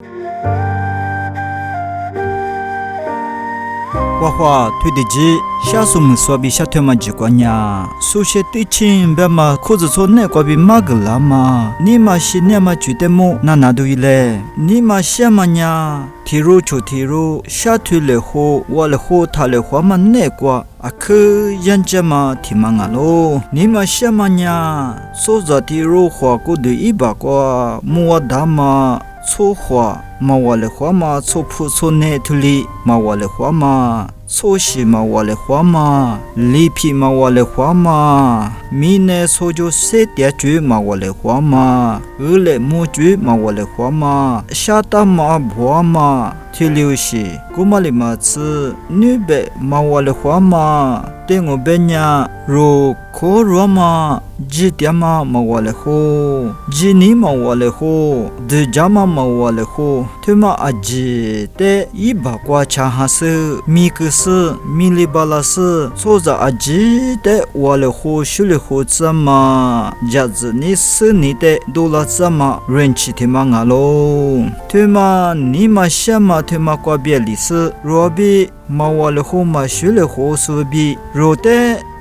花花推的机，下苏木说比下推嘛机关呀，苏些对亲别嘛，裤子穿那个比马个啦嘛，你嘛是那嘛觉得么？那都一嘞，你嘛什么呀？提入就提入，下推了后，我了后他了话嘛那个。啊，可人家嘛提嘛俺喽，你嘛什么呀？说着提入话过的一把个，莫打嘛。错话嘛我的话嘛错铺错内土里嘛我的话嘛错西嘛我的话嘛里皮嘛我的话嘛米内错就谁点句嘛我的话嘛来木句嘛我的话嘛下大嘛婆嘛提溜西古嘛里嘛吃女辈嘛我的话嘛对我别人如可罗嘛几点嘛我的话几年嘛我的话的家嘛我的话对嘛阿吉的一把瓜茶哈是米克斯米里巴拉斯做着阿吉的我的话修的话怎么家子你是你的多了怎么人气的嘛阿喽对嘛你嘛什么对嘛瓜别里是若比嘛我的话嘛修的话是比若的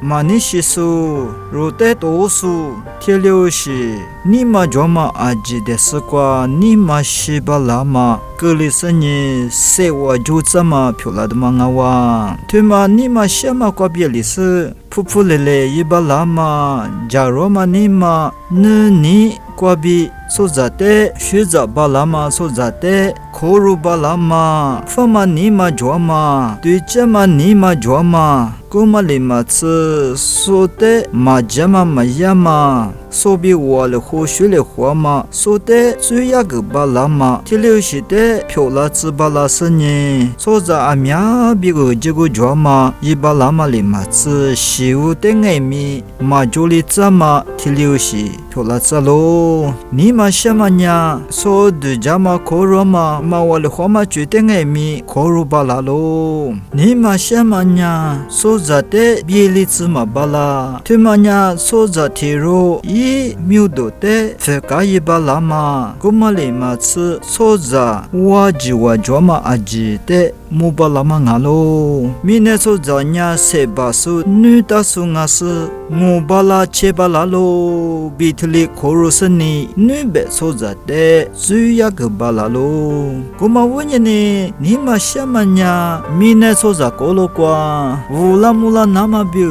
嘛你是说若的多数铁流是你嘛做嘛阿吉的是瓜你嘛是巴拉嘛格里是你谁我就怎么漂亮的嘛阿哇对嘛你嘛什么瓜别里是普普累累一巴拉嘛假如嘛你嘛你瓜比说在的学着巴拉嘛说在的考入巴拉嘛发嘛你嘛做嘛对着嘛你嘛做嘛古嘛里嘛吃说的嘛家嘛嘛呀嘛说比我的活学的活嘛说的最呀个巴拉嘛提溜西的漂亮子巴拉是呢说着阿苗比个这个做嘛一巴拉嘛里嘛吃西屋的爱米嘛就里怎么提溜西漂亮子喽你嘛什么呀说的家嘛可罗嘛嘛我的活嘛决定爱米可罗巴拉喽你嘛什么呀说着的比里子嘛巴拉对嘛呀说着提罗一苗多的这个一巴拉嘛古嘛里嘛吃说着我ji我做嘛阿ji的木巴拉嘛阿喽米呢说着呀谁把手女的说我是木巴拉切巴拉喽比特里可罗是你女别说着的最呀个巴拉喽古嘛问你你嘛什么呀米呢说着过了瓜乌拉木拉那么比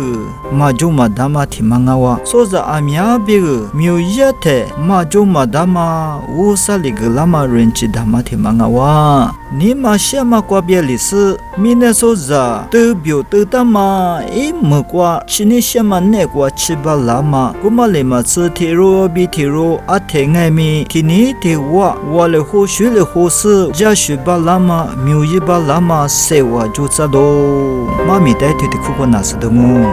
嘛就嘛达嘛提嘛阿哇说着阿米亚比苗叶的嘛就嘛达嘛乌萨里个拉嘛人气达嘛提嘛阿哇你嘛什么瓜别里是米呢说着都表都达嘛一么瓜其你什么那瓜七巴拉嘛古嘛里嘛是提罗比提罗阿提爱米提你提我的活学的活是家学巴拉嘛苗叶巴拉嘛谁我就知道妈咪带提的苦瓜那是的么